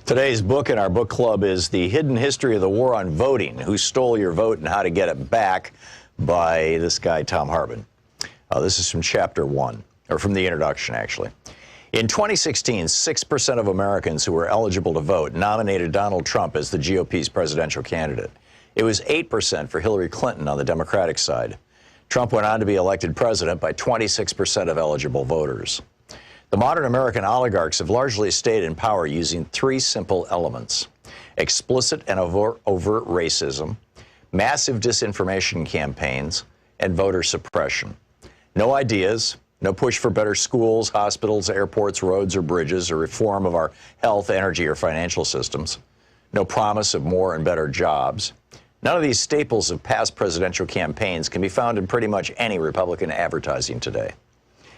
Today's book in our book club is The Hidden History of the War on Voting, Who Stole Your Vote and How to Get It Back, by this guy, Thom Hartmann. This is from chapter 1, or from the introduction, actually. In 2016, 6% of Americans who were eligible to vote nominated Donald Trump as the GOP's presidential candidate. It was 8% for Hillary Clinton on the Democratic side. Trump went on to be elected president by 26% of eligible voters. The modern American oligarchs have largely stayed in power using three simple elements: explicit and overt racism, massive disinformation campaigns, and voter suppression. No ideas, no push for better schools, hospitals, airports, roads, or bridges, or reform of our health, energy, or financial systems. No promise of more and better jobs. None of these staples of past presidential campaigns can be found in pretty much any Republican advertising today.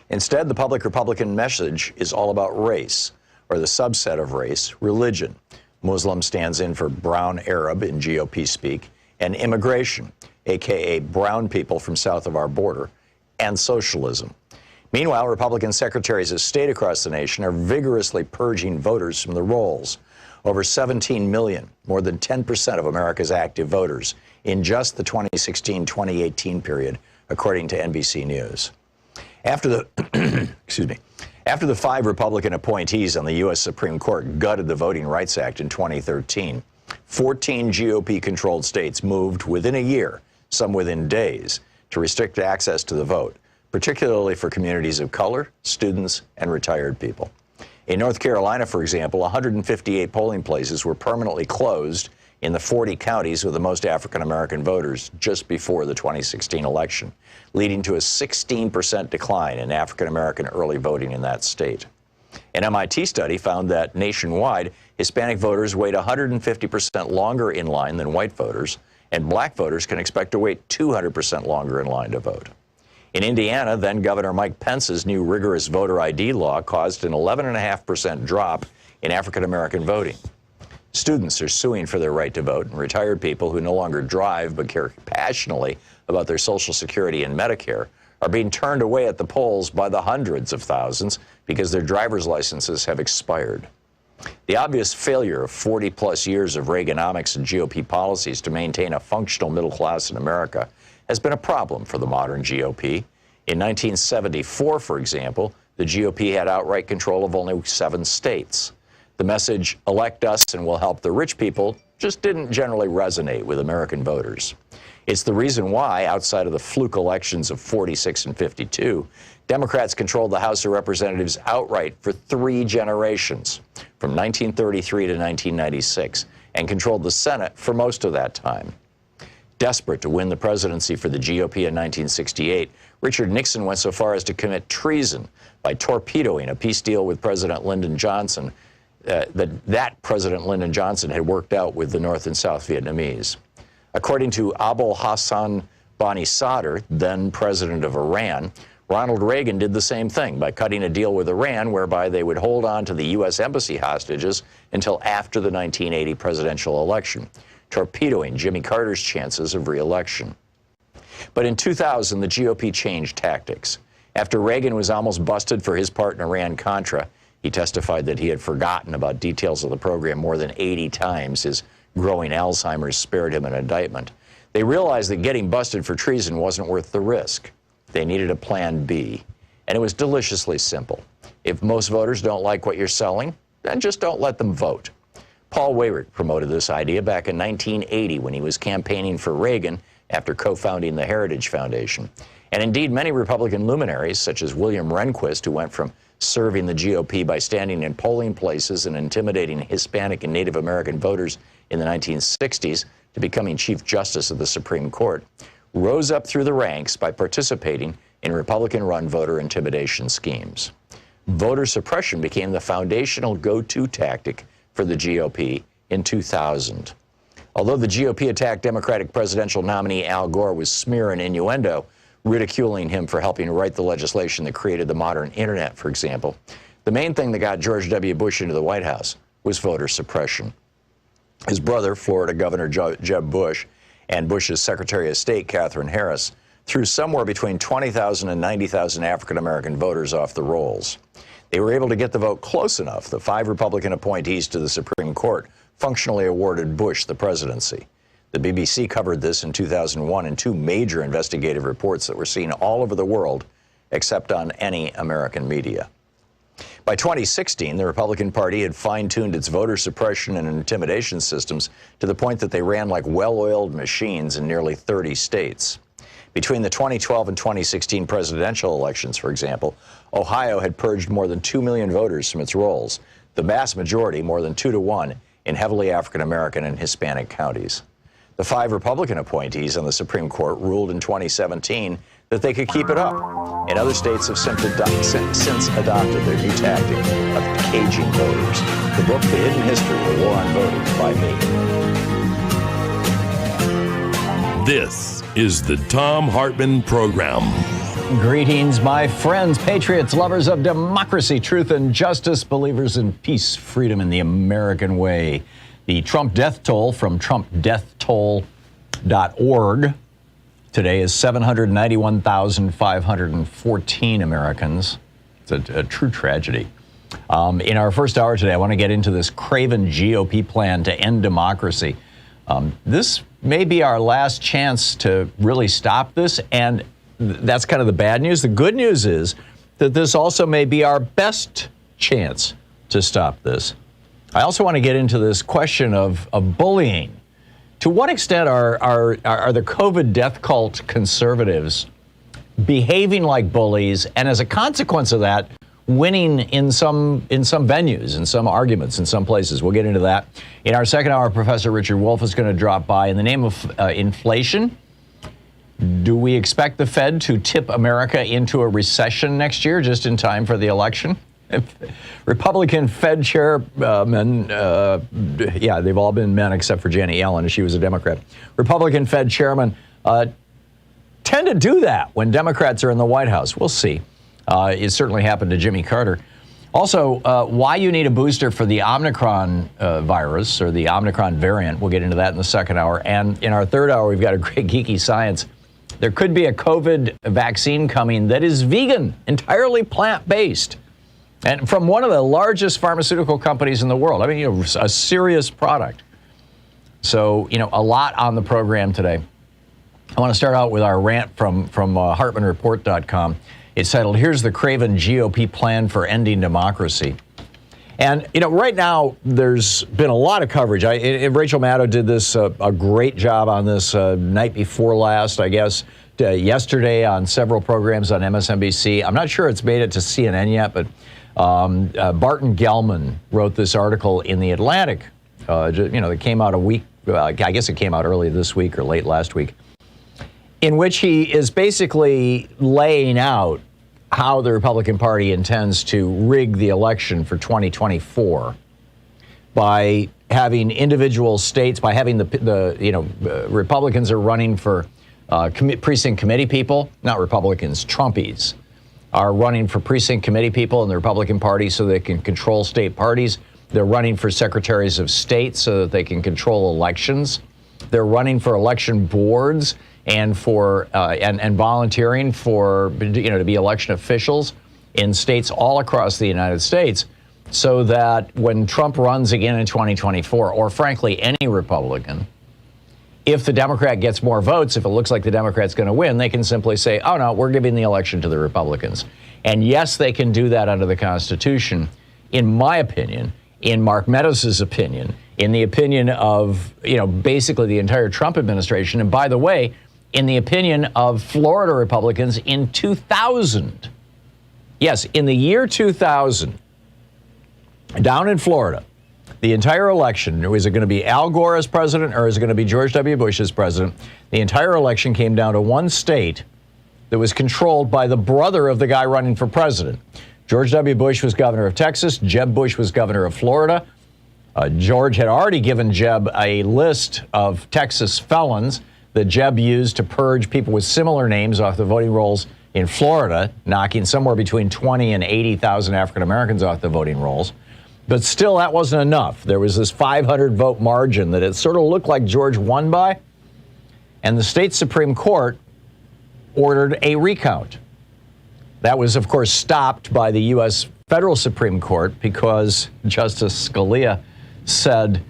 Instead, the public Republican message is all about race, or the subset of race, religion. Muslim stands in for brown Arab in GOP speak, and immigration, aka brown people from south of our border, and socialism. Meanwhile, Republican secretaries of state across the nation are vigorously purging voters from the rolls. Over 17 million, more than 10% of America's active voters, in just the 2016-2018 period, according to NBC News. After the After the 5 Republican appointees on the U.S. Supreme Court gutted the Voting Rights Act in 2013, 14 GOP-controlled states moved within a year, some within days, to restrict access to the vote, particularly for communities of color, students, and retired people. In North Carolina, for example, 158 polling places were permanently closed in the 40 counties with the most African-American voters just before the 2016 election, leading to a 16% decline in African-American early voting in that state. An MIT study found that nationwide, Hispanic voters wait 150% longer in line than white voters, and black voters can expect to wait 200% longer in line to vote. In Indiana, then-Governor Mike Pence's new rigorous voter ID law caused an 11.5% drop in African-American voting. Students are suing for their right to vote, and retired people who no longer drive but care passionately about their Social Security and Medicare are being turned away at the polls by the hundreds of thousands because their driver's licenses have expired. The obvious failure of 40-plus years of Reaganomics and GOP policies to maintain a functional middle class in America has been a problem for the modern GOP. In 1974, for example, the GOP had outright control of only 7 states. The message, elect us and we'll help the rich people, just didn't generally resonate with American voters. It's the reason why, outside of the fluke elections of 46 and 52, Democrats controlled the House of Representatives outright for 3 generations, from 1933 to 1996, and controlled the Senate for most of that time. Desperate to win the presidency for the GOP in 1968, Richard Nixon went so far as to commit treason by torpedoing a peace deal with President Lyndon Johnson that President Lyndon Johnson had worked out with the North and South Vietnamese. According to Abul Hassan Bani Sadr, then president of Iran, Ronald Reagan did the same thing by cutting a deal with Iran whereby they would hold on to the U.S. embassy hostages until after the 1980 presidential election, torpedoing Jimmy Carter's chances of re-election. But in 2000, the GOP changed tactics. After Reagan was almost busted for his part in Iran-Contra, he testified that he had forgotten about details of the program more than 80 times. His growing Alzheimer's spared him an indictment. They realized that getting busted for treason wasn't worth the risk. They needed a plan B, and it was deliciously simple. If most voters don't like what you're selling, then just don't let them vote. Paul Weyrich promoted this idea back in 1980 when he was campaigning for Reagan after co-founding the Heritage Foundation. And indeed, many Republican luminaries, such as William Rehnquist, who went from serving the GOP by standing in polling places and intimidating Hispanic and Native American voters in the 1960s, to becoming Chief Justice of the Supreme Court, rose up through the ranks by participating in Republican-run voter intimidation schemes. Voter suppression became the foundational go-to tactic for the GOP in 2000. Although the GOP attacked Democratic presidential nominee Al Gore with smear and innuendo, ridiculing him for helping write the legislation that created the modern internet, for example, the main thing that got George W. Bush into the White House was voter suppression. His brother, Florida Governor Jeb Bush, and Bush's Secretary of State, Katherine Harris, threw somewhere between 20,000 and 90,000 African-American voters off the rolls. They were able to get the vote close enough. The 5 Republican appointees to the Supreme Court functionally awarded Bush the presidency. The BBC covered this in 2001 in 2 major investigative reports that were seen all over the world, except on any American media. By 2016, the Republican Party had fine-tuned its voter suppression and intimidation systems to the point that they ran like well-oiled machines in nearly 30 states. Between the 2012 and 2016 presidential elections, for example, Ohio had purged more than 2 million voters from its rolls, the vast majority, more than 2 to 1, in heavily African-American and Hispanic counties. The 5 Republican appointees on the Supreme Court ruled in 2017 that they could keep it up, and other states have since adopted their new tactic of caging voters. The book, The Hidden History of the War on Voting, by me. This is the Thom Hartmann Program. Greetings, my friends, patriots, lovers of democracy, truth, and justice, believers in peace, freedom, and the American way. The Trump death toll from TrumpDeathToll.org today is 791,514 Americans. It's a true tragedy. In our first hour today, I want to get into this Craven GOP plan to end democracy. This may be our last chance to really stop this, and that's kind of the bad news. The good news is that this also may be our best chance to stop this. I also want to get into this question of bullying. To what extent are the COVID death cult conservatives behaving like bullies, and as a consequence of that, winning in some venues, in some arguments, in some places? We'll get into that. In our second hour, Professor Richard Wolff is going to drop by. In the name of inflation, do we expect the Fed to tip America into a recession next year, just in time for the election? Republican Fed chairman, they've all been men except for Janet Yellen, she was a Democrat. Republican Fed chairman tend to do that when Democrats are in the White House. We'll see. It certainly happened to Jimmy Carter. Also, why you need a booster for the Omicron virus, or the Omicron variant. We'll get into that in the second hour. And in our third hour, we've got a great geeky science. There could be a COVID vaccine coming that is vegan, entirely plant-based, and from one of the largest pharmaceutical companies in the world. I mean, a serious product. So, a lot on the program today. I want to start out with our rant from HartmannReport.com. It's titled, "Here's the Craven GOP Plan for Ending Democracy." And, right now, there's been a lot of coverage. Rachel Maddow did this, a great job on this night before last, I guess, yesterday on several programs on MSNBC. I'm not sure it's made it to CNN yet, but Barton Gellman wrote this article in The Atlantic, that came out a week, I guess it came out early this week or late last week, in which he is basically laying out how the Republican Party intends to rig the election for 2024 by having individual states, by having the Republicans are running for precinct committee people, not Republicans, Trumpies are running for precinct committee people in the Republican Party so they can control state parties. They're running for secretaries of state so that they can control elections. They're running for election boards and for and volunteering for to be election officials in states all across the United States, so that when Trump runs again in 2024, or frankly any Republican, if the Democrat gets more votes, if it looks like the Democrat's going to win, they can simply say, "Oh no, we're giving the election to the Republicans." And yes, they can do that under the Constitution. In my opinion, in Mark Meadows' opinion, in the opinion of basically the entire Trump administration, and by the way, in the opinion of Florida Republicans in 2000. Yes, in the year 2000, down in Florida, the entire election, is it going to be Al Gore as president or is it going to be George W. Bush as president? The entire election came down to one state that was controlled by the brother of the guy running for president. George W. Bush was governor of Texas. Jeb Bush was governor of Florida. George had already given Jeb a list of Texas felons that Jeb used to purge people with similar names off the voting rolls in Florida, knocking somewhere between 20 and 80,000 African Americans off the voting rolls. But still, that wasn't enough. There was this 500 vote margin that it sort of looked like George won by. And the state Supreme Court ordered a recount. That was, of course, stopped by the U.S. federal Supreme Court because Justice Scalia said,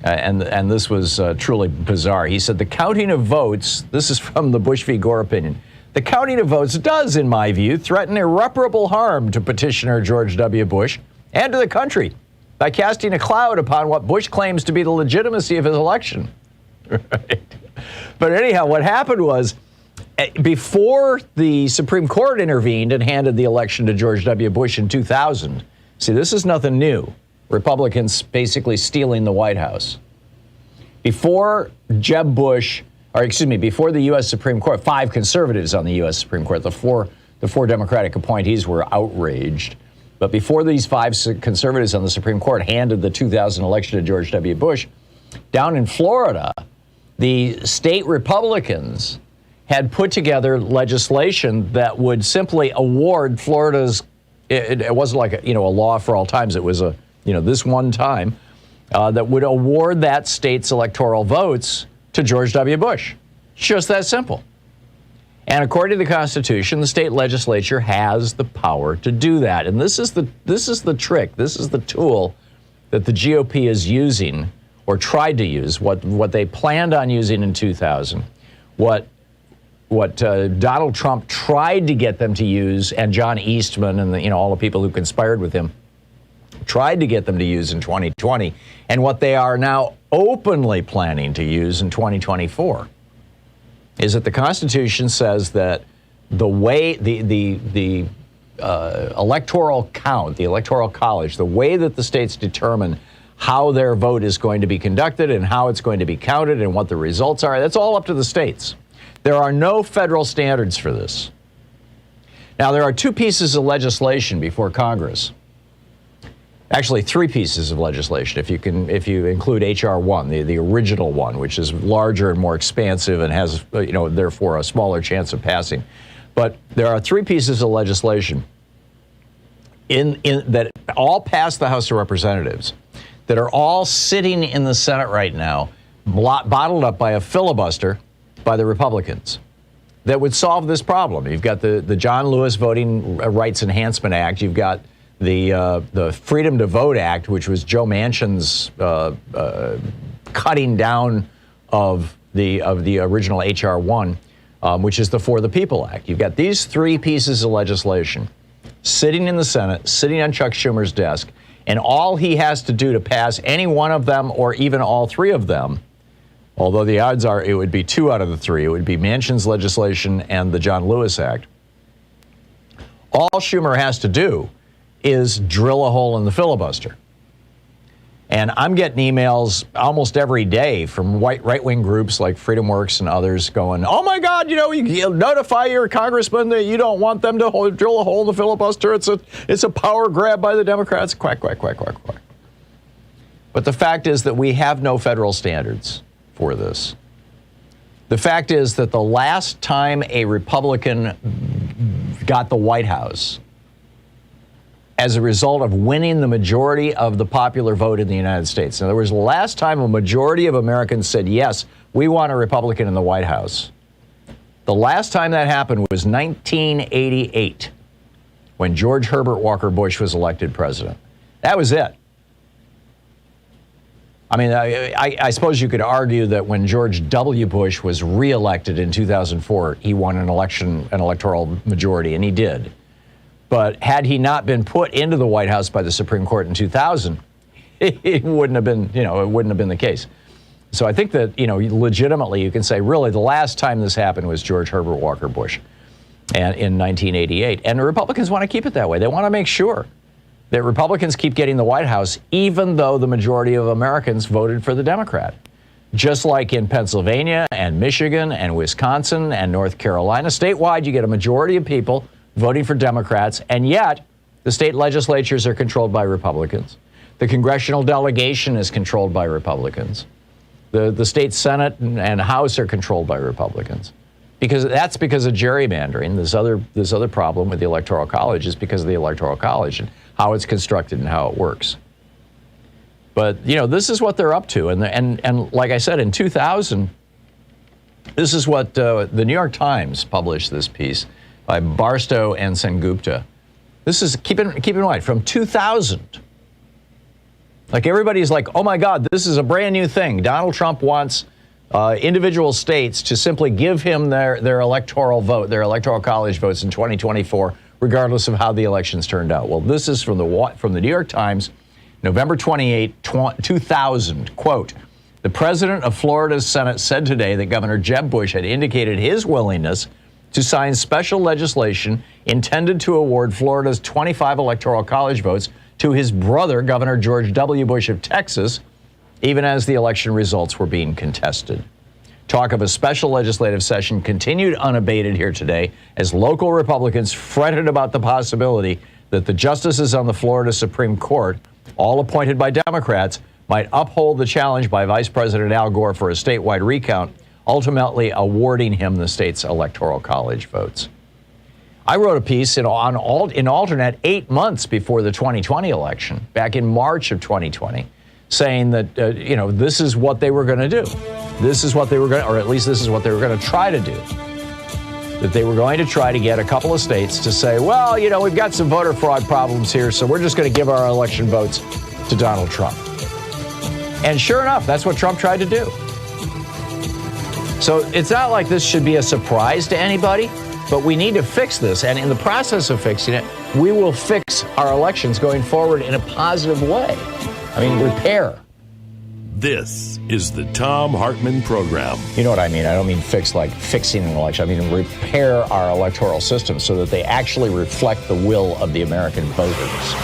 and this was truly bizarre, he said the counting of votes, this is from the Bush v. Gore opinion, the counting of votes does, in my view, threaten irreparable harm to petitioner George W. Bush and to the country by casting a cloud upon what Bush claims to be the legitimacy of his election. Right. But anyhow, what happened was, before the Supreme Court intervened and handed the election to George W. Bush in 2000, see, this is nothing new. Republicans basically stealing the White House. Before Jeb Bush, before the U.S. Supreme Court, 5 conservatives on the U.S. Supreme Court, the four Democratic appointees were outraged. But before these 5 conservatives on the Supreme Court handed the 2000 election to George W. Bush, down in Florida, the state Republicans had put together legislation that would simply award Florida's, it wasn't like a law for all times, it was this one time, that would award that state's electoral votes to George W. Bush. Just that simple. And according to the Constitution, the state legislature has the power to do that. And this is the trick, this is the tool that the GOP is using, or tried to use, what they planned on using in 2000, what Donald Trump tried to get them to use, and John Eastman and all the people who conspired with him tried to get them to use in 2020, and what they are now openly planning to use in 2024, is that the Constitution says that the way the electoral count, the electoral college, the way that the states determine how their vote is going to be conducted and how it's going to be counted and what the results are, that's all up to the states. There are no federal standards for this. Now, there are 2 pieces of legislation before Congress. Actually, 3 pieces of legislation, if you include H.R. 1, the original one, which is larger and more expansive and has, therefore a smaller chance of passing. But there are 3 pieces of legislation that all passed the House of Representatives, that are all sitting in the Senate right now, bottled up by a filibuster by the Republicans, that would solve this problem. You've got the John Lewis Voting Rights Enhancement Act. You've got the Freedom to Vote Act, which was Joe Manchin's cutting down of the original H.R. 1, which is the For the People Act. You've got these 3 pieces of legislation sitting in the Senate, sitting on Chuck Schumer's desk, and all he has to do to pass any one of them or even all 3 of them, although the odds are it would be 2 out of the 3, it would be Manchin's legislation and the John Lewis Act. All Schumer has to do is drill a hole in the filibuster. And I'm getting emails almost every day from right-wing groups like FreedomWorks and others going, oh my God, you notify your congressman that you don't want them to drill a hole in the filibuster. It's a power grab by the Democrats. Quack, quack, quack, quack, quack. But the fact is that we have no federal standards for this. The fact is that the last time a Republican got the White House as a result of winning the majority of the popular vote in the United States. In other words, the last time a majority of Americans said, yes, we want a Republican in the White House. The last time that happened was 1988, when George Herbert Walker Bush was elected president. That was it. I mean, I suppose you could argue that when George W. Bush was reelected in 2004, he won an electoral majority, and he did. But had he not been put into the White House by the Supreme Court in 2000, it wouldn't have been, it wouldn't have been the case. So I think that, legitimately you can say, really, the last time this happened was George Herbert Walker Bush and in 1988. And the Republicans want to keep it that way. They want to make sure that Republicans keep getting the White House, even though the majority of Americans voted for the Democrat. Just like in Pennsylvania and Michigan and Wisconsin and North Carolina, statewide, you get a majority of people voting for Democrats, and yet the state legislatures are controlled by Republicans. The congressional delegation is controlled by Republicans. The state Senate and House are controlled by Republicans. Because of gerrymandering. This other problem with the Electoral College is because of the Electoral College and how it's constructed and how it works. But, this is what they're up to. And like I said, in 2000, this is what the New York Times published this piece by Barstow and Sengupta. This is, keep in mind, from 2000. Like everybody's like, oh my God, this is a brand new thing. Donald Trump wants individual states to simply give him their electoral vote, their electoral college votes in 2024, regardless of how the elections turned out. Well, this is from the New York Times, November 28, 2000. Quote, the president of Florida's Senate said today that Governor Jeb Bush had indicated his willingness to sign special legislation intended to award Florida's 25 electoral college votes to his brother, Governor George W. Bush of Texas, even as the election results were being contested. Talk of a special legislative session continued unabated here today as local Republicans fretted about the possibility that the justices on the Florida Supreme Court, all appointed by Democrats, might uphold the challenge by Vice President Al Gore for a statewide recount, ultimately awarding him the state's electoral college votes. I wrote a piece in Alternate 8 months before the 2020 election, back in March of 2020, saying that, this is what they were going to do. This is what they were going to, or at least this is what they were going to try to do. That they were going to try to get a couple of states to say, well, we've got some voter fraud problems here, so we're just going to give our election votes to Donald Trump. And sure enough, that's what Trump tried to do. So it's not like this should be a surprise to anybody, but we need to fix this. And in the process of fixing it, we will fix our elections going forward in a positive way. I mean, repair. This is the Thom Hartmann Program. You know what I mean? I don't mean fix like fixing an election. I mean repair our electoral system so that they actually reflect the will of the American voters.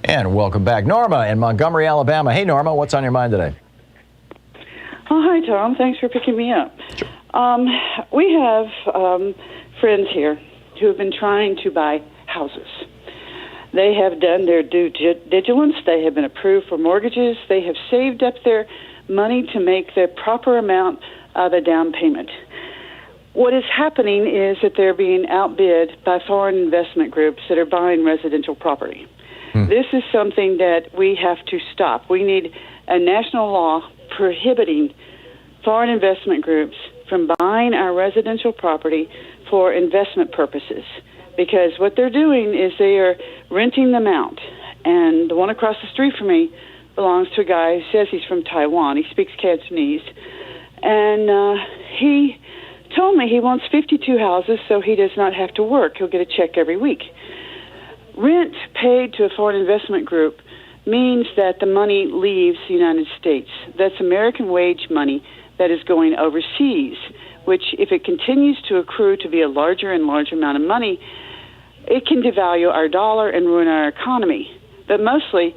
And welcome back, Norma in Montgomery, Alabama. Hey, Norma, what's on your mind today? Oh, hi, Tom. Thanks for picking me up. We have friends here who have been trying to buy houses. They have done their due diligence. They have been approved for mortgages. They have saved up their money to make the proper amount of a down payment. What is happening is that they're being outbid by foreign investment groups that are buying residential property. This is something that we have to stop. We need a national law prohibiting foreign investment groups from buying our residential property for investment purposes, because what they're doing is they are renting them out. And the one across the street from me belongs to a guy who says he's from Taiwan. He speaks Cantonese. And he told me he wants 52 houses so he does not have to work. He'll get a check every week. Rent paid to a foreign investment group means that the money leaves the United States. That's American wage money that is going overseas, which, if it continues to accrue to be a larger and larger amount of money, it can devalue our dollar and ruin our economy. But mostly,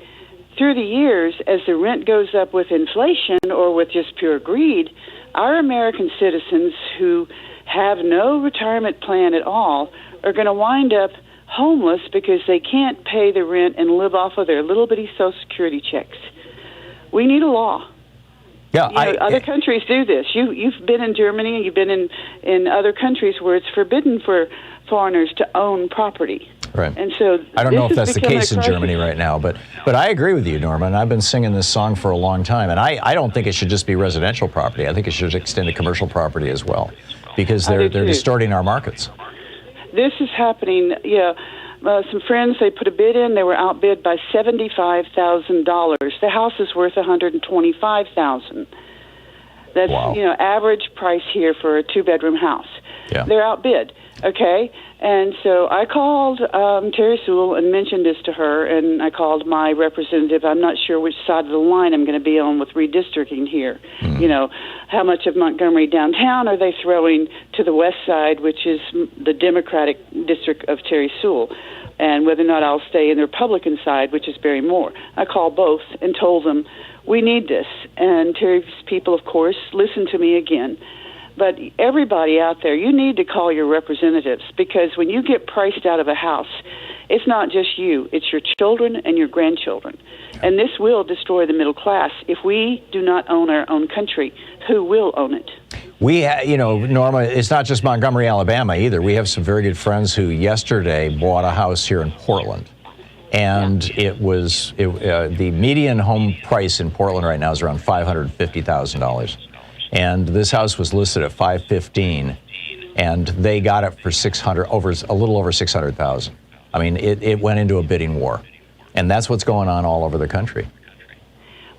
through the years, as the rent goes up with inflation or with just pure greed, our American citizens who have no retirement plan at all are going to wind up homeless because they can't pay the rent and live off of their little bitty Social Security checks. We need a law. Yeah, other countries do this. You've been in Germany and you've been in other countries where it's forbidden for foreigners to own property. Right. And so I don't know if that's the case in Germany right now, but I agree with you, Norma, and I've been singing this song for a long time, and I don't think it should just be residential property. I think it should extend to commercial property as well, because they're distorting our markets. This is happening. Yeah, some friends, they put a bid in. They were outbid by $75,000. The house is worth $125,000. That's wow. Average price here for a two-bedroom house. Yeah. They're outbid. Okay, and so I called Terry Sewell and mentioned this to her, and I called my representative. I'm not sure which side of the line I'm going to be on with redistricting here. How much of Montgomery downtown are they throwing to the west side, which is the Democratic district of Terry Sewell, and whether or not I'll stay in the Republican side, which is Barry Moore. I called both and told them, we need this. And Terry's people, of course, listened to me again. But everybody out there, you need to call your representatives, because when you get priced out of a house, it's not just you, it's your children and your grandchildren. And this will destroy the middle class. If we do not own our own country, who will own it? We, Norma, it's not just Montgomery, Alabama either. We have some very good friends who yesterday bought a house here in Portland. And the median home price in Portland right now is around $550,000. And this house was listed at $515,000, and they got it for a little over $600,000. I mean, it went into a bidding war. And that's what's going on all over the country.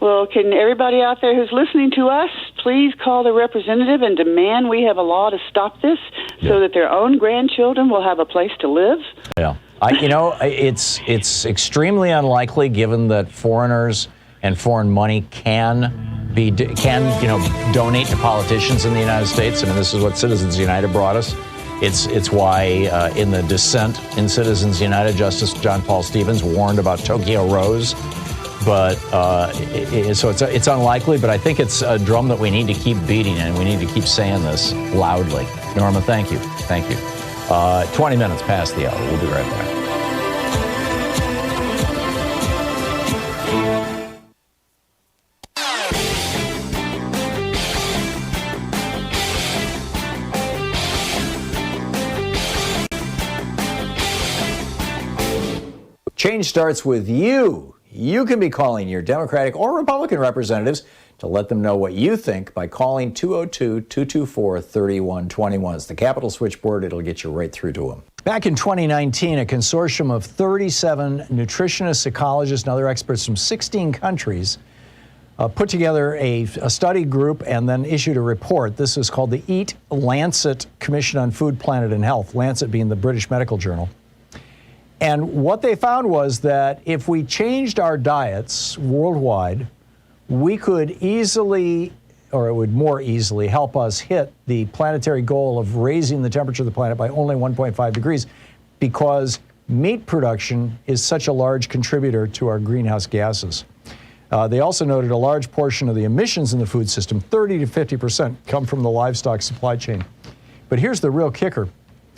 Well, can everybody out there who's listening to us please call the representative and demand we have a law to stop this so that their own grandchildren will have a place to live? Yeah. It's extremely unlikely, given that foreigners and foreign money can donate to politicians in the United States. I mean, this is what Citizens United brought us. It's why in the dissent in Citizens United, Justice John Paul Stevens warned about Tokyo Rose. But so it's unlikely, but I think it's a drum that we need to keep beating, and we need to keep saying this loudly. Norma, thank you. Thank you. 20 minutes past the hour. We'll be right back. Change starts with you. You can be calling your Democratic or Republican representatives to let them know what you think by calling 202-224-3121. It's the Capitol switchboard. It'll get you right through to them. Back in 2019, a consortium of 37 nutritionists, ecologists, and other experts from 16 countries put together a study group and then issued a report. This is called the Eat Lancet Commission on Food, Planet, and Health, Lancet being the British medical journal. And what they found was that if we changed our diets worldwide, we could easily, or it would more easily, help us hit the planetary goal of raising the temperature of the planet by only 1.5 degrees, because meat production is such a large contributor to our greenhouse gases. They also noted a large portion of the emissions in the food system, 30 to 50%, come from the livestock supply chain. But here's the real kicker.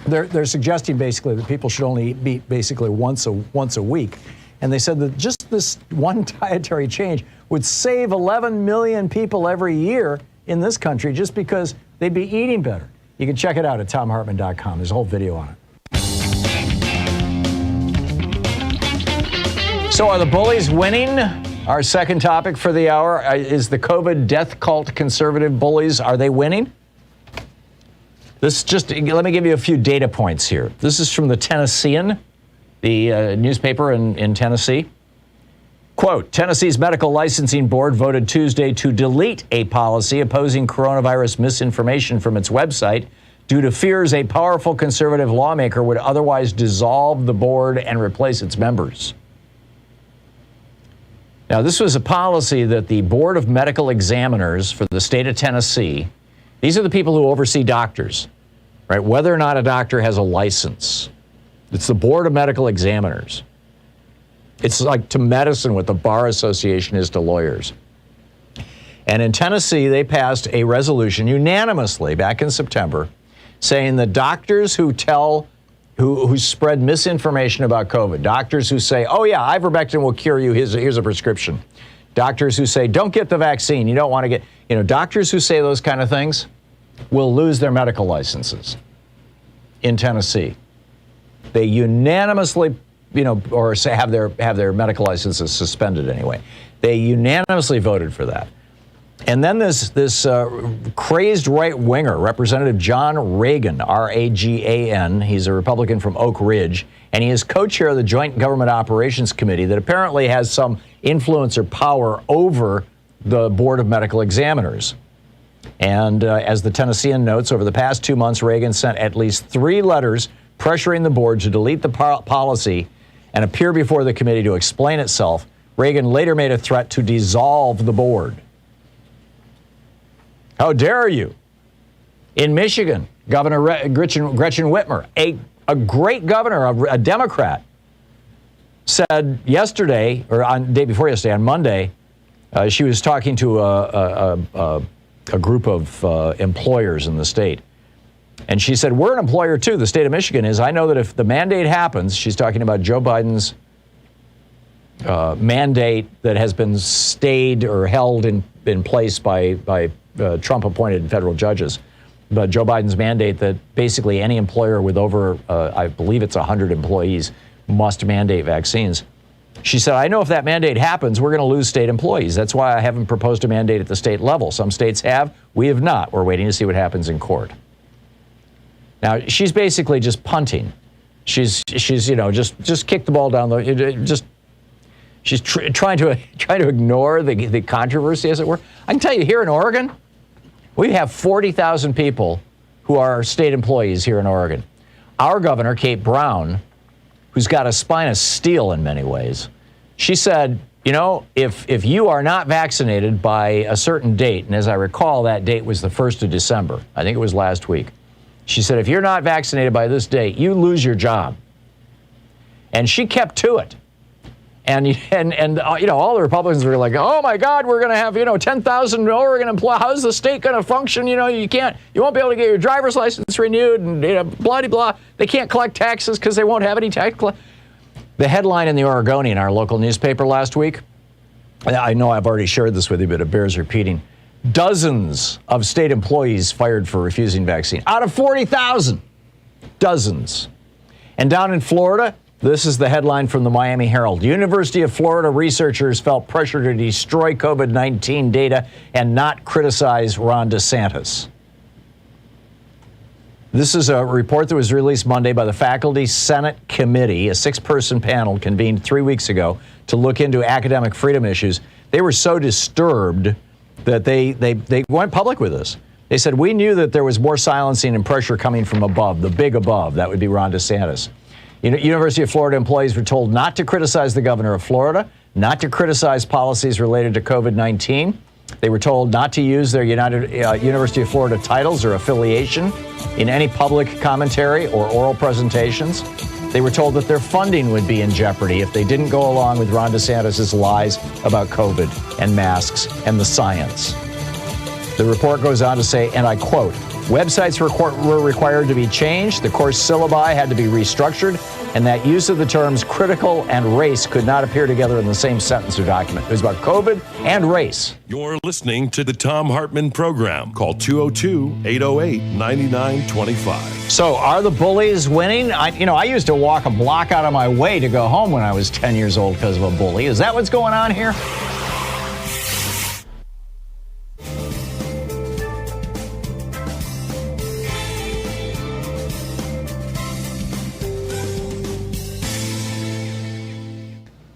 They're suggesting basically that people should only eat basically once a week. And they said that just this one dietary change would save 11 million people every year in this country just because they'd be eating better. You can check it out at thomhartmann.com. There's a whole video on it. So are the bullies winning? Our second topic for the hour is the COVID death cult conservative bullies. Are they winning? Let me give you a few data points here. This is from the Tennessean, the newspaper in Tennessee. Quote, Tennessee's Medical Licensing Board voted Tuesday to delete a policy opposing coronavirus misinformation from its website due to fears a powerful conservative lawmaker would otherwise dissolve the board and replace its members. Now, this was a policy that the Board of Medical Examiners for the state of Tennessee, these are the people who oversee doctors, right? Whether or not a doctor has a license. It's the Board of Medical Examiners. It's like to medicine what the Bar Association is to lawyers. And in Tennessee, they passed a resolution unanimously back in September saying that doctors who spread misinformation about COVID, doctors who say, oh yeah, ivermectin will cure you, here's a prescription. Doctors who say, don't get the vaccine, you don't want to get, doctors who say those kind of things will lose their medical licenses in Tennessee. They unanimously, or say have their medical licenses suspended anyway. They unanimously voted for that. And then this crazed right-winger, Representative John Reagan, R-A-G-A-N, he's a Republican from Oak Ridge, and he is co-chair of the Joint Government Operations Committee that apparently has some influence or power over the Board of Medical Examiners. And as the Tennessean notes, over the past 2 months, Reagan sent at least 3 letters pressuring the board to delete the policy and appear before the committee to explain itself. Reagan later made a threat to dissolve the board. How dare you? In Michigan, Governor Gretchen Whitmer, a great governor, a Democrat, said yesterday, or on day before yesterday, on Monday, she was talking to a group of employers in the state. And she said, we're an employer too, the state of Michigan is. I know that if the mandate happens, she's talking about Joe Biden's mandate that has been stayed or held in place by Trump-appointed federal judges. But Joe Biden's mandate that basically any employer with over, I believe it's 100 employees, must mandate vaccines. She said, I know if that mandate happens, we're going to lose state employees. That's why I haven't proposed a mandate at the state level. Some states have. We have not. We're waiting to see what happens in court. Now, she's basically just punting. She's just kick the ball down the she's trying to ignore the controversy, as it were. I can tell you, here in Oregon, we have 40,000 people who are state employees here in Oregon. Our governor, Kate Brown, who's got a spine of steel in many ways, she said, if you are not vaccinated by a certain date, and as I recall, that date was the 1st of December. I think it was last week. She said, if you're not vaccinated by this date, you lose your job. And she kept to it. And all the Republicans were like, oh my God, we're going to have 10,000 Oregon employees. How's the state going to function? You won't be able to get your driver's license renewed, and blah de blah. They can't collect taxes because they won't have any tax. The headline in the Oregonian, our local newspaper last week, I know I've already shared this with you, but it bears repeating. Dozens of state employees fired for refusing vaccine. Out of 40,000, dozens. And down in Florida, this is the headline from the Miami Herald. University of Florida researchers felt pressure to destroy COVID-19 data and not criticize Ron DeSantis. This is a report that was released Monday by the Faculty Senate Committee, a 6-person panel convened 3 weeks ago to look into academic freedom issues. They were so disturbed that they went public with this. They said, we knew that there was more silencing and pressure coming from above, the big above. That would be Ron DeSantis. University of Florida employees were told not to criticize the governor of Florida, not to criticize policies related to COVID-19. They were told not to use their University of Florida titles or affiliation in any public commentary or oral presentations. They were told that their funding would be in jeopardy if they didn't go along with Ron DeSantis' lies about COVID and masks and the science. The report goes on to say, and I quote, websites were required to be changed, the course syllabi had to be restructured, and that use of the terms critical and race could not appear together in the same sentence or document. It was about COVID and race. You're listening to the Thom Hartmann Program. Call 202-808-9925. So are the bullies winning? I used to walk a block out of my way to go home when I was 10 years old because of a bully. Is that what's going on here?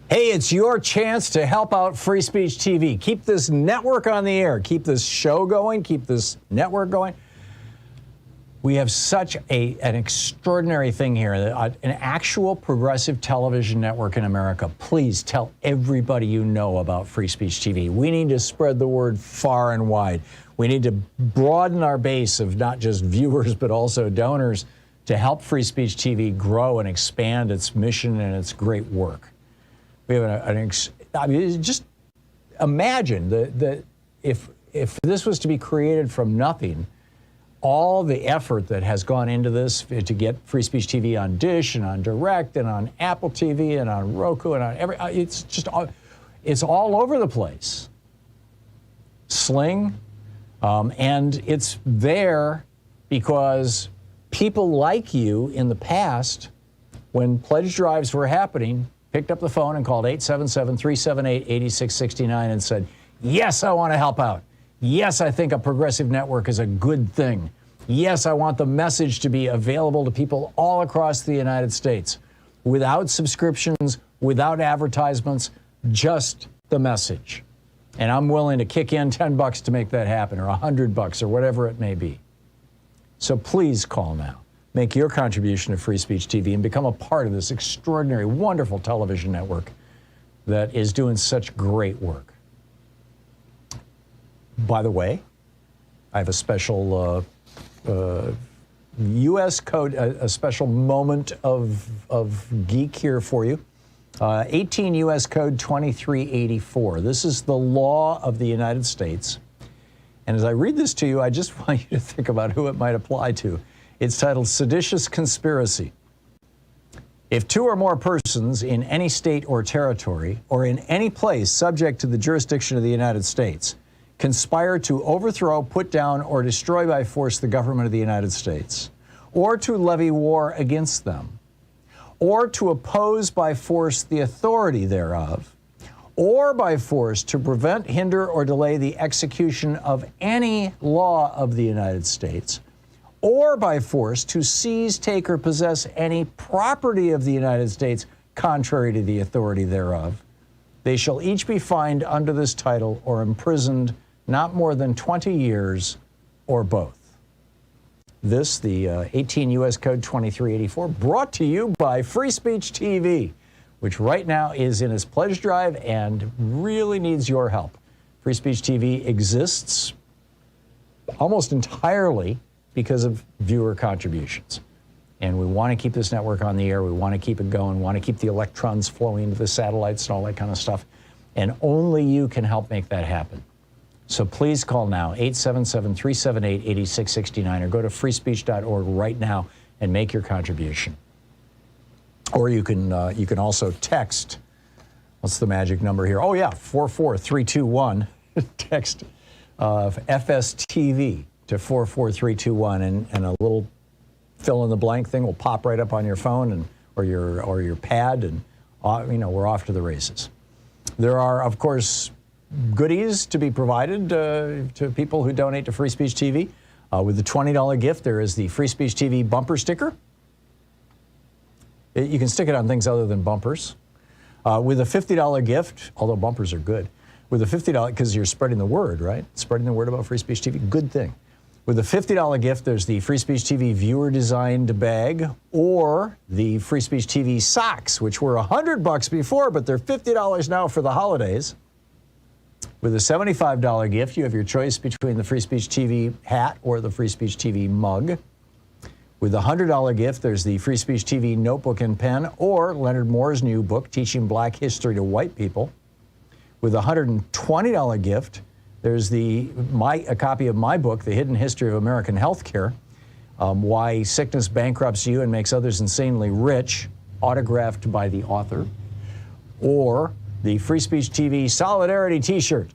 Hey, it's your chance to help out Free Speech TV. Keep this network on the air. Keep this show going. Keep this network going. We have such an extraordinary thing here, an actual progressive television network in America. Please tell everybody you know about Free Speech TV. We need to spread the word far and wide. We need to broaden our base of not just viewers, but also donors to help Free Speech TV grow and expand its mission and its great work. We have just imagine that if this was to be created from nothing, all the effort that has gone into this to get Free Speech TV on Dish and on Direct and on Apple TV and on Roku and on it's all over the place. Sling, and it's there because people like you in the past, when pledge drives were happening, picked up the phone and called 877-378-8669 and said, yes, I want to help out. Yes, I think a progressive network is a good thing. Yes, I want the message to be available to people all across the United States without subscriptions, without advertisements, just the message. And I'm willing to kick in $10 to make that happen, or $100 or whatever it may be. So please call now. Make your contribution to Free Speech TV and become a part of this extraordinary, wonderful television network that is doing such great work. By the way, I have a special U.S. code, a special moment of geek here for you. 18 U.S. Code 2384. This is the law of the United States. And as I read this to you, I just want you to think about who it might apply to. It's titled Seditious Conspiracy. If two or more persons in any state or territory or in any place subject to the jurisdiction of the United States conspire to overthrow, put down, or destroy by force the government of the United States, or to levy war against them, or to oppose by force the authority thereof, or by force to prevent, hinder, or delay the execution of any law of the United States, or by force to seize, take, or possess any property of the United States contrary to the authority thereof, they shall each be fined under this title or imprisoned not more than 20 years or both. This, the 18 U.S. Code 2384, brought to you by Free Speech TV, which right now is in its pledge drive and really needs your help. Free Speech TV exists almost entirely because of viewer contributions. And we want to keep this network on the air. We want to keep it going. We want to keep the electrons flowing into the satellites and all that kind of stuff. And only you can help make that happen. So please call now, 877-378-8669, or go to freespeech.org right now and make your contribution. Or you can also text, what's the magic number here? Oh yeah, 44321. Text FSTV to 44321, and a little fill in the blank thing will pop right up on your phone and or your pad, and we're off to the races. There are, of course, goodies to be provided to people who donate to Free Speech TV. With the $20 gift, there is the Free Speech TV bumper sticker. You can stick it on things other than bumpers. With a $50 gift, although bumpers are good, with a $50, because you're spreading the word, right? Spreading the word about Free Speech TV, good thing. With a $50 gift, there's the Free Speech TV viewer-designed bag, or the Free Speech TV socks, which were $100 before, but they're $50 now for the holidays. With a $75 gift, you have your choice between the Free Speech TV hat or the Free Speech TV mug. With a $100 gift, there's the Free Speech TV notebook and pen, or Leonard Moore's new book, Teaching Black History to White People. With a $120 gift, there's a copy of my book, The Hidden History of American Healthcare, Why Sickness Bankrupts You and Makes Others Insanely Rich, autographed by the author. Or the Free Speech TV Solidarity T-shirt.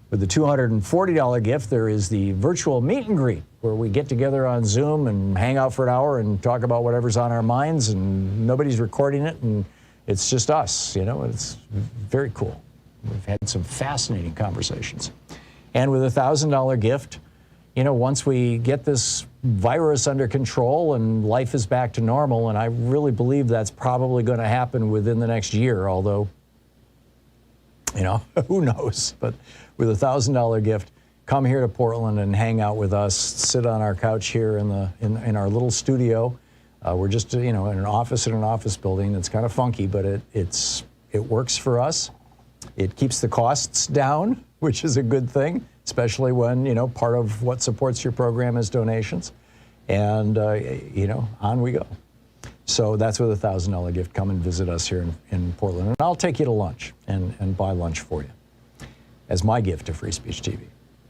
With the $240 gift, there is the virtual meet and greet, where we get together on Zoom and hang out for an hour and talk about whatever's on our minds, and nobody's recording it, and it's just us, it's very cool. We've had some fascinating conversations. And with a $1,000 gift, once we get this virus under control and life is back to normal, and I really believe that's probably going to happen within the next year, although, who knows. But with a $1,000 gift, come here to Portland and hang out with us, sit on our couch here in our little studio. We're just, in an office building. It's kind of funky, but it works for us. It keeps the costs down, which is a good thing, especially when, part of what supports your program is donations. And, on we go. So that's with a $1,000 gift. Come and visit us here in Portland. And I'll take you to lunch and buy lunch for you as my gift to Free Speech TV.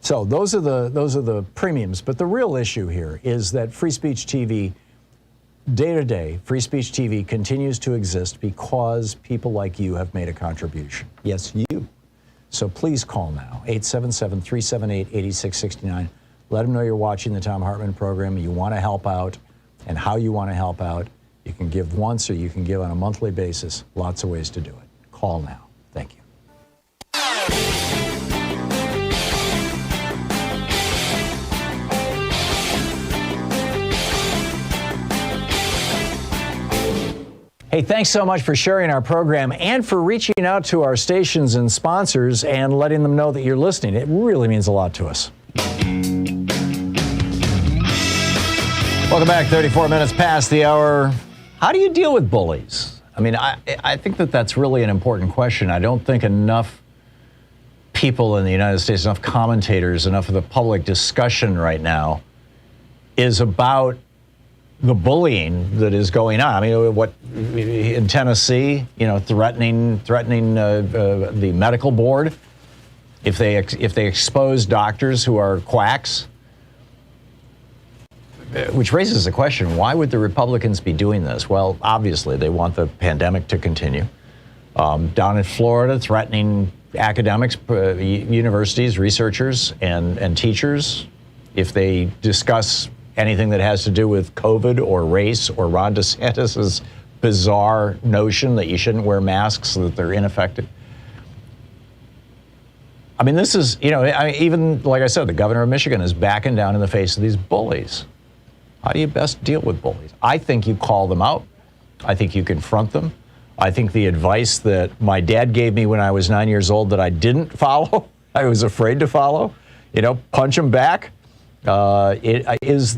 So those are the premiums. But the real issue here is that Free Speech TV, day to day, Free Speech TV continues to exist because people like you have made a contribution. Yes, you. So please call now, 877-378-8669. Let them know you're watching the Thom Hartmann Program, you want to help out, and how you want to help out. You can give once or you can give on a monthly basis. Lots of ways to do it. Call now. Thank you. Hey, thanks so much for sharing our program and for reaching out to our stations and sponsors and letting them know that you're listening. It really means a lot to us. Welcome back, 34 minutes past the hour. How do you deal with bullies? I mean, I think that's really an important question. I don't think enough people in the United States, enough commentators, enough of the public discussion right now is about the bullying that is going on. I mean, what in Tennessee, threatening the medical board if they expose doctors who are quacks, which raises the question: why would the Republicans be doing this? Well, obviously they want the pandemic to continue. Down in Florida, threatening academics, universities, researchers, and teachers if they discuss anything that has to do with COVID or race or Ron DeSantis's bizarre notion that you shouldn't wear masks so that they're ineffective? I mean, this is, even like I said, the governor of Michigan is backing down in the face of these bullies. How do you best deal with bullies? I think you call them out. I think you confront them. I think the advice that my dad gave me when I was 9 years old that I didn't follow, I was afraid to follow, punch them back, it is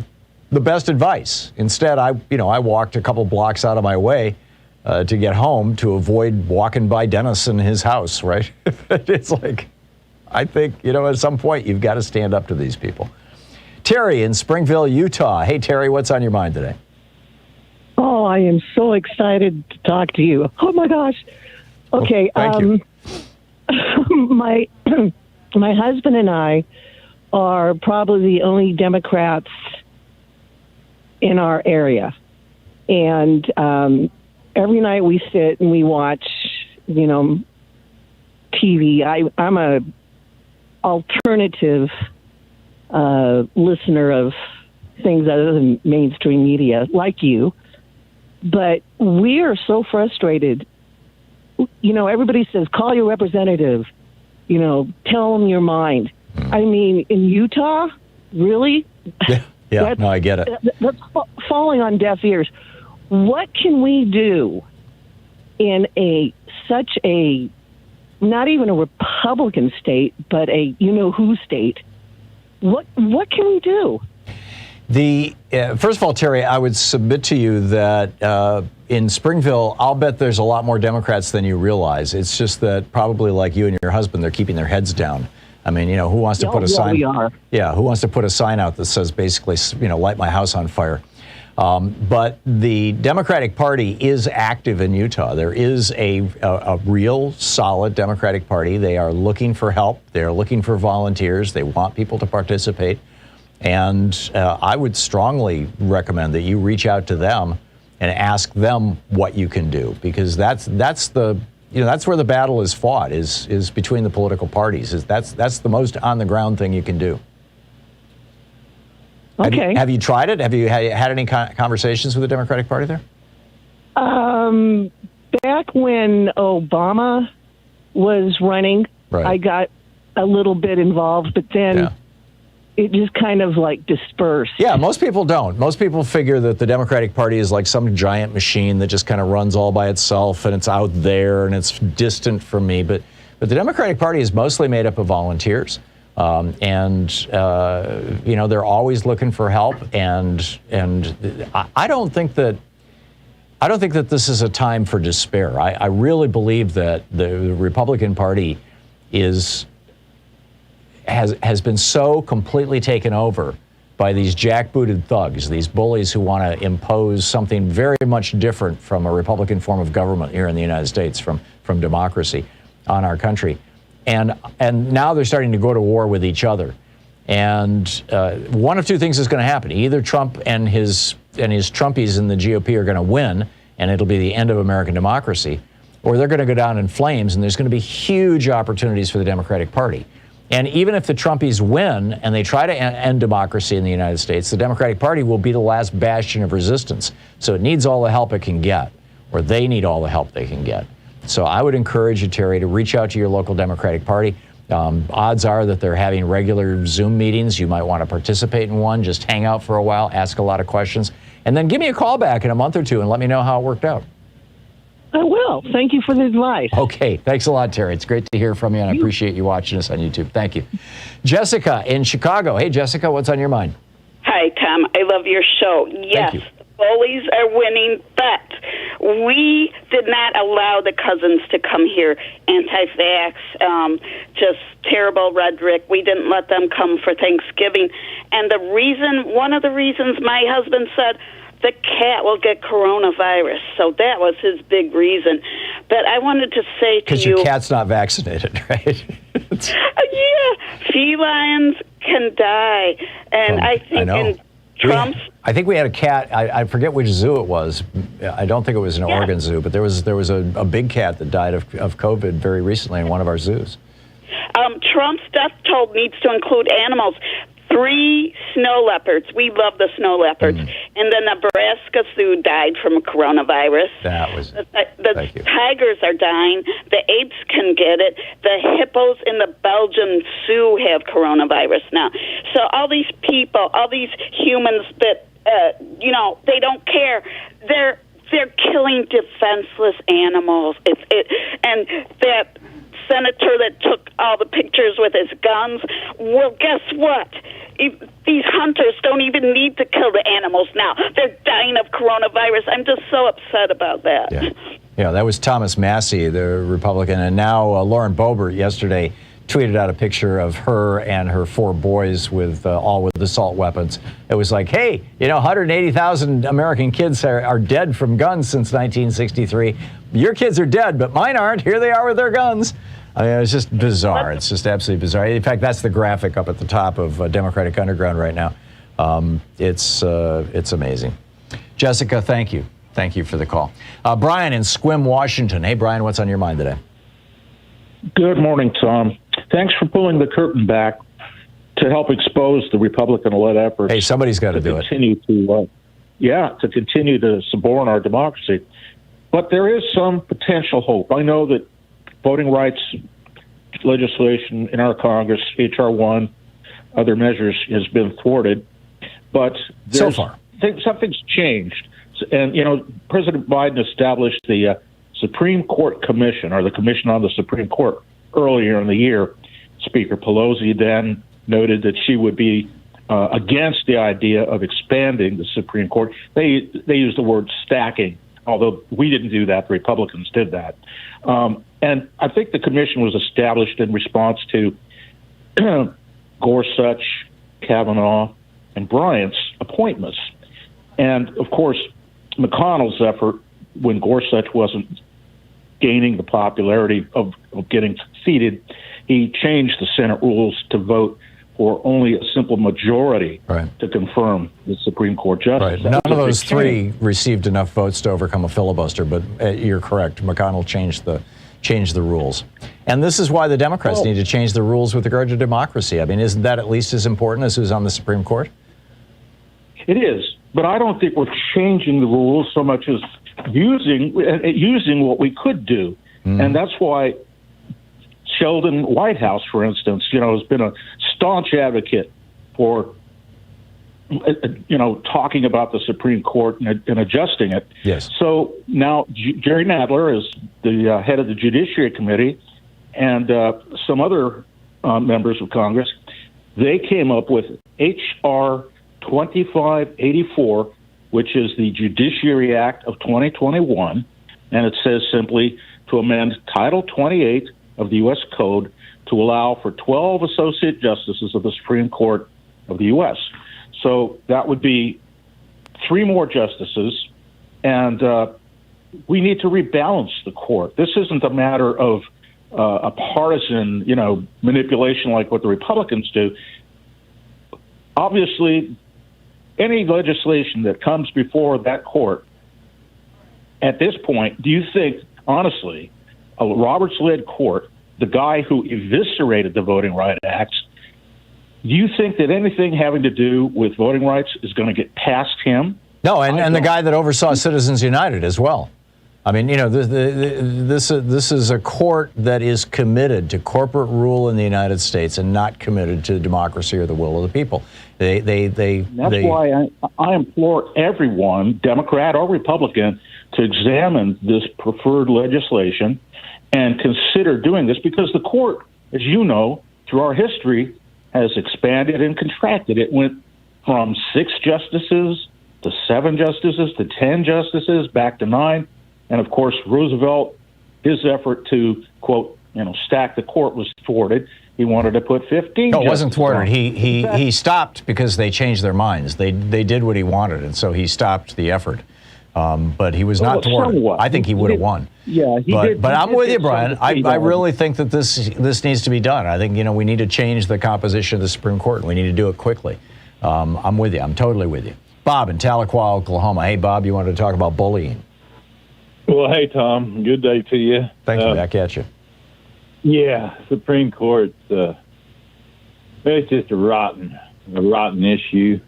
the best advice. Instead, I walked a couple blocks out of my way to get home to avoid walking by Dennis in his house, right? It's like, I think, at some point you've got to stand up to these people. Terry in Springville, Utah. Hey, Terry, what's on your mind today? Oh, I am so excited to talk to you. Oh, my gosh. Okay. Thank you. My husband and I are probably the only Democrats in our area. And every night we sit and we watch, TV. I'm a alternative listener of things other than mainstream media, like you. But we are so frustrated. Everybody says, call your representative, tell them your mind. I mean, in Utah, really? Yeah, no, I get it. That's falling on deaf ears. What can we do in such a, not even a Republican state, but a you-know-who state? What can we do? First of all, Terry, I would submit to you that in Springville, I'll bet there's a lot more Democrats than you realize. It's just that probably like you and your husband, they're keeping their heads down. I mean, who wants to put a sign? We are. Yeah, who wants to put a sign out that says basically, light my house on fire? But the Democratic Party is active in Utah. There is a real solid Democratic Party. They are looking for help. They are looking for volunteers. They want people to participate. And I would strongly recommend that you reach out to them and ask them what you can do, because that's where the battle is fought, is between the political parties. That's the most on the ground thing you can do. Okay. Have you tried it? Have you had any conversations with the Democratic Party there? Back when Obama was running, Right. I got a little bit involved, but then it just kind of like dispersed. Yeah, most people don't. Most people figure that the Democratic Party is like some giant machine that just kind of runs all by itself, and it's out there and it's distant from me. But the Democratic Party is mostly made up of volunteers. They're always looking for help, and I don't think that this is a time for despair. I really believe that the Republican Party has been so completely taken over by these jackbooted thugs, these bullies who want to impose something very much different from a Republican form of government here in the United States, from democracy on our country. And now they're starting to go to war with each other. And one of two things is going to happen. Either Trump and his Trumpies in the GOP are going to win, and it'll be the end of American democracy, or they're going to go down in flames, and there's going to be huge opportunities for the Democratic Party. And even if the Trumpies win and they try to end democracy in the United States, the Democratic Party will be the last bastion of resistance. So it needs all the help it can get, or they need all the help they can get. So I would encourage you, Terry, to reach out to your local Democratic Party. Odds are that they're having regular Zoom meetings. You might want to participate in one. Just hang out for a while, ask a lot of questions, and then give me a call back in a month or two and let me know how it worked out. I will. Thank you for the advice. Okay. Thanks a lot, Terry. It's great to hear from you, and I appreciate you watching us on YouTube. Thank you. Jessica in Chicago. Hey, Jessica, what's on your mind? Hi, Tom. I love your show. Yes, you. Bullies are winning, but we did not allow the cousins to come here. Anti-vax, just terrible rhetoric. We didn't let them come for Thanksgiving. And one of the reasons my husband said, the cat will get coronavirus. So that was his big reason. But I wanted to say to you... Because your cat's not vaccinated, right? Yeah, felines can die. And I think in Trump's... I think we had a cat, I forget which zoo it was. I don't think it was an Oregon zoo, but there was a big cat that died of COVID very recently in one of our zoos. Trump's death toll needs to include animals. 3 snow leopards. We love the snow leopards. And the Nebraska Sioux died from coronavirus. That was the tigers are dying. The apes can get it. The hippos and the Belgian Sioux have coronavirus now. So all these people, all these humans that, they don't care. They're killing defenseless animals. And that senator that took all the pictures with his guns, well, guess what? These hunters don't even need to kill the animals now. They're dying of coronavirus. I'm just so upset about that. Yeah, that was Thomas Massey, the Republican. And now Lauren Boebert yesterday tweeted out a picture of her and her 4 boys with all with assault weapons. It was like, hey, 180,000 American kids are dead from guns since 1963. Your kids are dead, but mine aren't. Here they are with their guns. I mean, it's just bizarre. It's just absolutely bizarre. In fact, that's the graphic up at the top of Democratic Underground right now. It's amazing. Jessica, thank you. Thank you for the call. Brian in Sequim, Washington. Hey, Brian, what's on your mind today? Good morning, Tom. Thanks for pulling the curtain back to help expose the Republican-led efforts. Hey, somebody's got to do it. To continue to suborn our democracy. But there is some potential hope. I know that voting rights legislation in our Congress, H.R. 1, other measures, has been thwarted. But so far, something's changed. And, President Biden established the Supreme Court Commission, or the Commission on the Supreme Court, earlier in the year. Speaker Pelosi then noted that she would be against the idea of expanding the Supreme Court. They used the word stacking, although we didn't do that. The Republicans did that. And I think the commission was established in response to Gorsuch, Kavanaugh, and Bryant's appointments. And, of course, McConnell's effort when Gorsuch wasn't gaining the popularity of getting seated, he changed the Senate rules to vote for only a simple majority to confirm the Supreme Court justice. None of those 3 received enough votes to overcome a filibuster, but you're correct. McConnell changed the rules. And this is why the Democrats need to change the rules with regard to democracy. I mean, isn't that at least as important as who's on the Supreme Court? It is, but I don't think we're changing the rules so much as using what we could do. And that's why Sheldon Whitehouse, for instance, has been a staunch advocate for, talking about the Supreme Court and adjusting it. Yes. So now Jerry Nadler is the head of the Judiciary Committee, and some other members of Congress, they came up with H.R. 2584, which is the Judiciary Act of 2021, and it says simply to amend Title 28 of the U.S. Code to allow for 12 associate justices of the Supreme Court of the U.S. So that would be 3 more justices, and we need to rebalance the court. This isn't a matter of a partisan, manipulation like what the Republicans do. Obviously, any legislation that comes before that court, at this point, do you think, honestly, a Roberts-led court, the guy who eviscerated the Voting Rights Act, do you think that anything having to do with voting rights is going to get past him? No, and the guy that oversaw Citizens United as well. I mean, this is a court that is committed to corporate rule in the United States and not committed to democracy or the will of the people. That's why I implore everyone, Democrat or Republican, to examine this preferred legislation and consider doing this, because the court, as you know, through our history, has expanded and contracted. It went from 6 justices to 7 justices to 10 justices, back to 9. And, of course, Roosevelt, his effort to, quote, stack the court was thwarted. He wanted to put 15 No, it wasn't thwarted. He stopped because they changed their minds. They did what he wanted, and so he stopped the effort. But he was not thwarted. Somewhat. I think he would have won. Yeah, he did. But I'm with you, Brian. I really think that this needs to be done. I think, we need to change the composition of the Supreme Court, and we need to do it quickly. I'm with you. I'm totally with you. Bob in Tahlequah, Oklahoma. Hey, Bob, you wanted to talk about bullying. Well, hey, Tom. Good day to you. Thank you. Back at you. Yeah, Supreme Court, it's just rotten. a rotten issue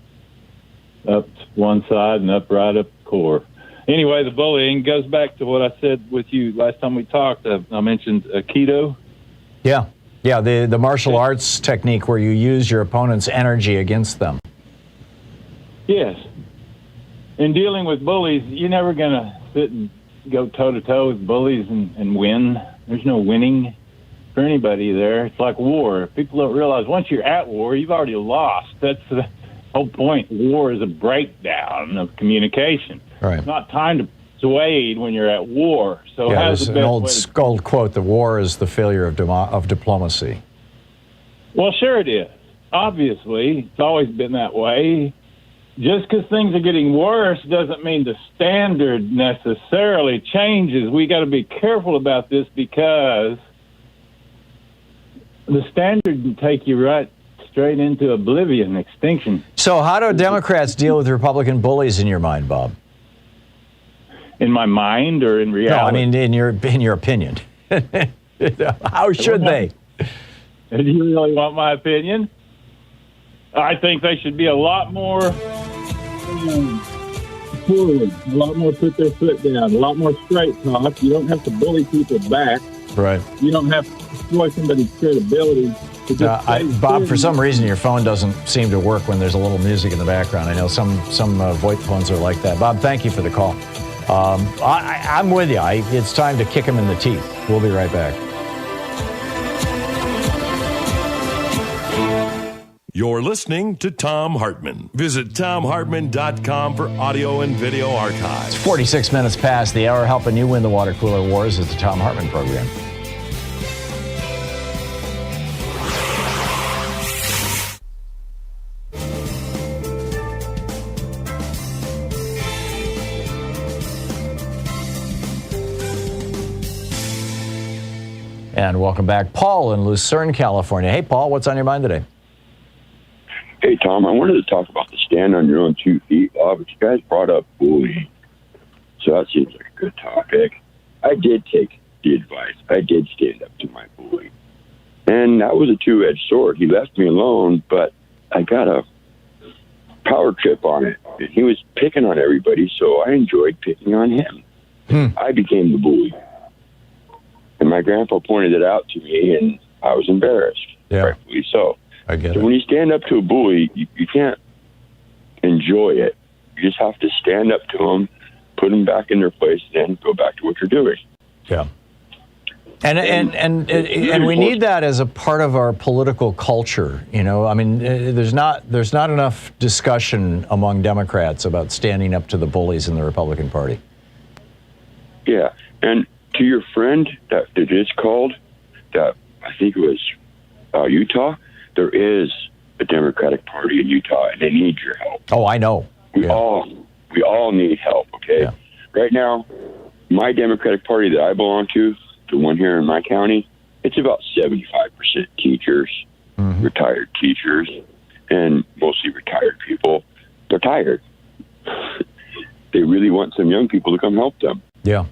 up one side and up right up the core. Anyway, the bullying goes back to what I said with you last time we talked. I mentioned Aikido. Yeah, the martial arts technique where you use your opponent's energy against them. Yes. In dealing with bullies, you're never going to sit and go toe-to-toe with bullies and win. There's no winning for anybody there. It's like war. People don't realize once you're at war, you've already lost. That's the whole point. War is a breakdown of communication. Right. It's not time to persuade when you're at war. So Yeah, how's there's the an best old quote, the war is the failure of diplomacy. Well, sure it is. Obviously, it's always been that way. Just because things are getting worse doesn't mean the standard necessarily changes. We got to be careful about this because the standard can take you right straight into oblivion, extinction. So how do Democrats deal with Republican bullies in your mind, Bob? In my mind or in reality? No, I mean in your opinion. How should they? Do you really want my opinion? I think they should be a lot more forward, a lot more put their foot down, a lot more straight talk. You don't have to bully people back. Right. You don't have to destroy somebody's credibility. Bob, for some reason your phone doesn't seem to work when there's a little music in the background. I know some VoIP phones are like that. Bob, thank you for the call. I'm with you. It's time to kick him in the teeth. We'll be right back. You're listening to Thom Hartmann. Visit ThomHartmann.com for audio and video archives. 46 minutes past the hour. Helping you win the water cooler wars is the Thom Hartmann Program. And welcome back. Paul in Lucerne, California. Hey, Paul, what's on your mind today? Hey, Tom, I wanted to talk about the stand on your own 2 feet law, but you guys brought up bullying. So that seems like a good topic. I did take the advice. I did stand up to my bully. And that was a two-edged sword. He left me alone, but I got a power trip on it. And he was picking on everybody, so I enjoyed picking on him. I became the bully. And my grandpa pointed it out to me, and I was embarrassed. Yeah. Rightfully so. I get So it. when you stand up to a bully, you can't enjoy it. You just have to stand up to them, put them back in their place, and go back to what you're doing. Yeah. And we need that as a part of our political culture. You know, I mean, there's not enough discussion among Democrats about standing up to the bullies in the Republican Party. Yeah, and to your friend that just called, that I think it was Utah, there is a Democratic Party in Utah, and they need your help. Oh, I know. We all need help. Okay, Yeah. Right now, my Democratic Party that I belong to, the one here in my county, it's about 75% teachers, retired teachers, and mostly retired people. They're tired. They really want some young people to come help them. Yeah.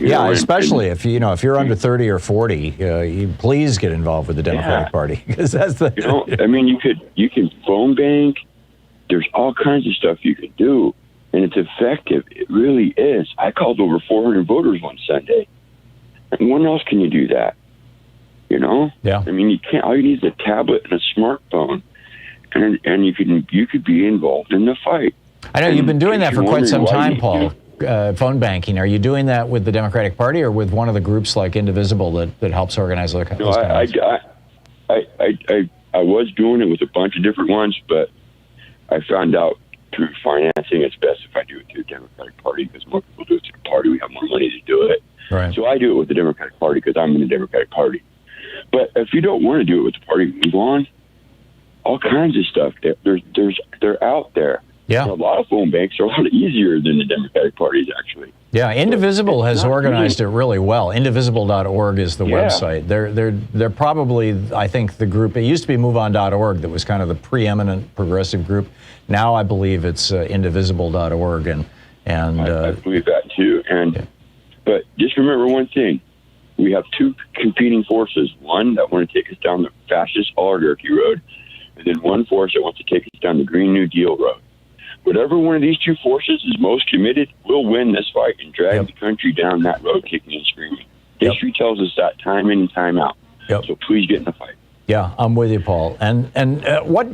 You know, Especially if you're under 30 or 40, you please get involved with the Democratic Party, because that's the. You know, I mean, you can phone bank. There's all kinds of stuff you can do, and it's effective. It really is. I called over 400 voters one Sunday, and when else can you do that? You know? Yeah. I mean, you can't. All you need is a tablet and a smartphone, and you could be involved in the fight. I know you've been doing that for quite some time, you- Paul. Phone banking. Are you doing that with the Democratic Party or with one of the groups like Indivisible that helps organize those kind No, of I was doing it with a bunch of different ones, but I found out through financing it's best if I do it through the Democratic Party, because more people do it through the party. We have more money to do it. Right. So I do it with the Democratic Party because I'm in the Democratic Party. But if you don't want to do it with the party, move on. All kinds of stuff. They're out there. Yeah. A lot of phone banks are a lot easier than the Democratic parties, actually. Yeah, Indivisible has not organized it really well. Indivisible.org is the website. They're probably, I think, the group. It used to be MoveOn.org that was kind of the preeminent progressive group. Now I believe it's Indivisible.org, and I believe that too. But just remember one thing: we have two competing forces. One that want to take us down the fascist oligarchy road, and then one force that wants to take us down the Green New Deal road. Whatever one of these two forces is most committed will win this fight and drag the country down that road kicking and screaming. History tells us that time in and time out. So please get in the fight. Yeah, I'm with you, Paul. And what